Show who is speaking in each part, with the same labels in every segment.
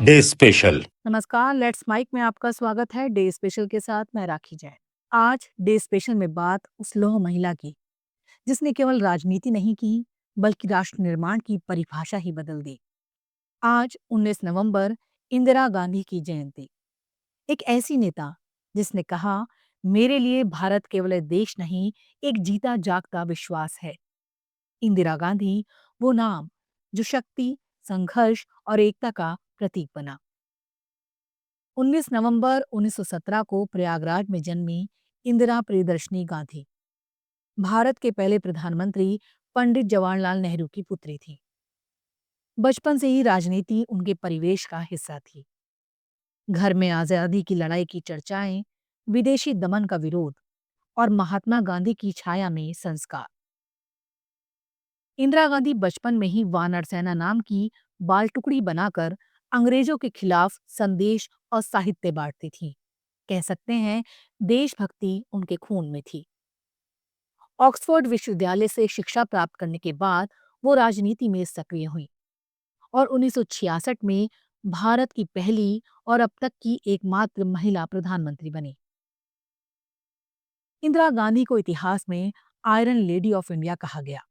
Speaker 1: Day special.
Speaker 2: नमस्कार, let's mic में आपका स्वागत है। डे स्पेशल के साथ मैं राखी जैन। आज डे स्पेशल में बात उस लौह महिला की जिसने केवल राजनीति नहीं की बल्कि राष्ट्र निर्माण की परिभाषा ही बदल दी। आज 19 नवंबर इंदिरा गांधी की जयंती। एक ऐसी नेता जिसने कहा, मेरे लिए भारत केवल एक देश नहीं, एक जीता जागता विश्वास है। इंदिरा गांधी वो नाम जो शक्ति, संघर्ष और एकता का प्रतीक बना। 19 नवंबर 1917 को प्रयागराज में जन्मी इंदिरा प्रियदर्शनी गांधी भारत के पहले प्रधानमंत्री पंडित जवाहरलाल नेहरू की पुत्री थी। बचपन से ही राजनीति उनके परिवेश का हिस्सा थी। घर में आजादी की लड़ाई की चर्चाएं, विदेशी दमन का विरोध और महात्मा गांधी की छाया में संस्कार। इंदिरा गांधी बचपन में ही वानर सेना नाम की बाल टुकड़ी बनाकर अंग्रेजों के खिलाफ संदेश और साहित्य बांटती थी। कह सकते हैं देशभक्ति उनके खून में थी। ऑक्सफोर्ड विश्वविद्यालय से शिक्षा प्राप्त करने के बाद वो राजनीति में सक्रिय हुई और 1966 में भारत की पहली और अब तक की एकमात्र महिला प्रधानमंत्री बनी। इंदिरा गांधी को इतिहास में आयरन लेडी ऑफ इंडिया कहा गया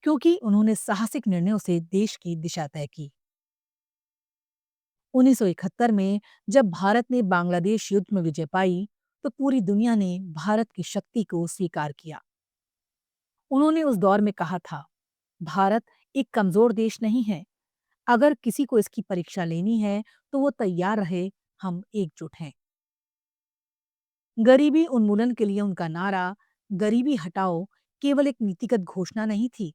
Speaker 2: क्योंकि उन्होंने साहसिक निर्णयों से देश की दिशा तय की। 1971 में जब भारत ने बांग्लादेश युद्ध में विजय पाई तो पूरी दुनिया ने भारत की शक्ति को स्वीकार किया। उन्होंने उस दौर में कहा था, भारत एक कमजोर देश नहीं है। अगर किसी को इसकी परीक्षा लेनी है तो वो तैयार रहे, हम एकजुट हैं। गरीबी उन्मूलन के लिए उनका नारा गरीबी हटाओ केवल एक नीतिगत घोषणा नहीं थी,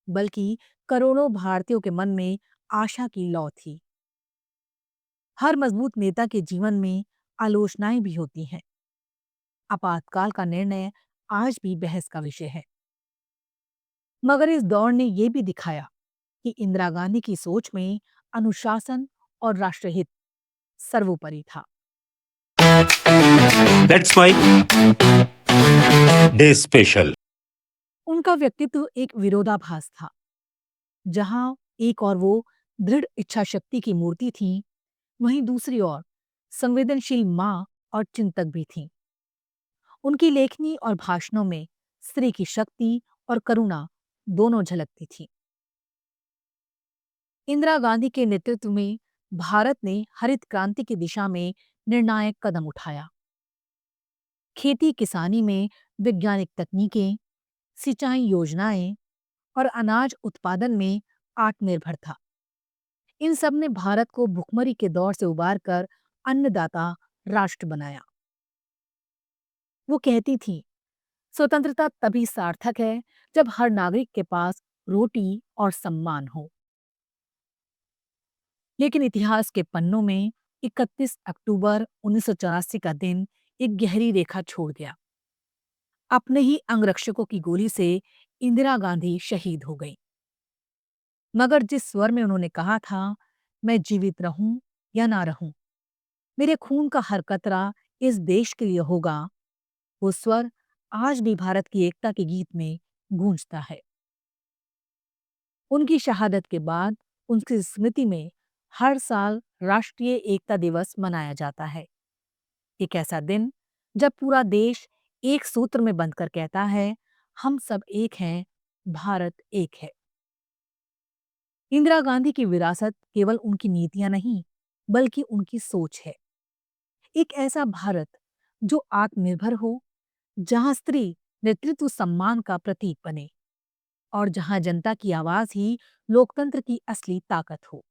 Speaker 2: बल्कि करोड़ों भारतीयों के मन में आशा की लौ थी। हर मजबूत नेता के जीवन में आलोचनाएं भी होती हैं। आपातकाल का निर्णय आज भी बहस का विषय है, मगर इस दौर ने यह भी दिखाया कि इंदिरा गांधी की सोच में अनुशासन और राष्ट्रहित सर्वोपरि था।
Speaker 1: That's my day special.
Speaker 2: उनका व्यक्तित्व एक विरोधाभास था। जहां एक और वो दृढ़ इच्छा शक्ति की मूर्ति थी, वहीं दूसरी ओर संवेदनशील मां और चिंतक भी थी। उनकी लेखनी और भाषणों में स्त्री की शक्ति और करुणा दोनों झलकती थी। इंदिरा गांधी के नेतृत्व में भारत ने हरित क्रांति की दिशा में निर्णायक कदम उठाया। खेती किसानी में वैज्ञानिक तकनीकें, सिंचाई योजनाएं और अनाज उत्पादन में आत्मनिर्भर था। इन सब ने भारत को भुखमरी के दौर से उबारकर अन्नदाता राष्ट्र बनाया। वो कहती थी, स्वतंत्रता तभी सार्थक है जब हर नागरिक के पास रोटी और सम्मान हो। लेकिन इतिहास के पन्नों में 31 अक्टूबर 1984 का दिन एक गहरी रेखा छोड़ गया। अपने ही अंगरक्षकों की गोली से इंदिरा गांधी शहीद हो गई। मगर जिस स्वर में उन्होंने कहा था, मैं जीवित रहूं या ना रहूं, मेरे खून का हर कतरा इस देश के लिए होगा, वो स्वर आज भी भारत की एकता के गीत में गूंजता है। उनकी शहादत के बाद उनकी स्मृति में हर साल राष्ट्रीय एकता दिवस मनाया जाता है। एक ऐसा दिन जब पूरा देश एक सूत्र में बंधकर कहता है, हम सब एक हैं, भारत एक है। इंदिरा गांधी की विरासत केवल उनकी नीतियां नहीं, बल्कि उनकी सोच है। एक ऐसा भारत जो आत्मनिर्भर हो, जहां स्त्री नेतृत्व सम्मान का प्रतीक बने और जहां जनता की आवाज ही लोकतंत्र की असली ताकत हो।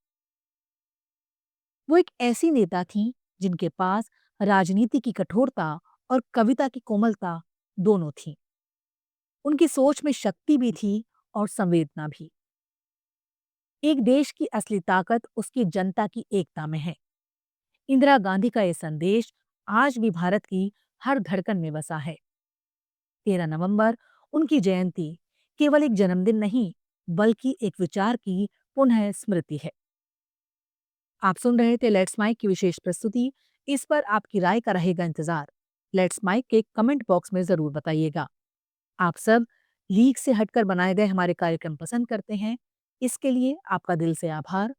Speaker 2: वो एक ऐसी नेता थी जिनके पास राजनीति की कठोरता और कविता की कोमलता दोनों थी। उनकी सोच में शक्ति भी थी और संवेदना भी। एक देश की असली ताकत उसकी जनता की एकता में है। इंदिरा गांधी का यह संदेश आज भी भारत की हर धड़कन में बसा है। 13 नवंबर उनकी जयंती केवल एक जन्मदिन नहीं, बल्कि एक विचार की पुनः स्मृति है। आप सुन रहे थे लेट्स माइक की विशेष प्रस्तुति। इस पर आपकी राय का रहेगा इंतजार। लेट्स माइक के कमेंट बॉक्स में जरूर बताइएगा। आप सब लीक से हटकर बनाए गए हमारे कार्यक्रम पसंद करते हैं, इसके लिए आपका दिल से आभार।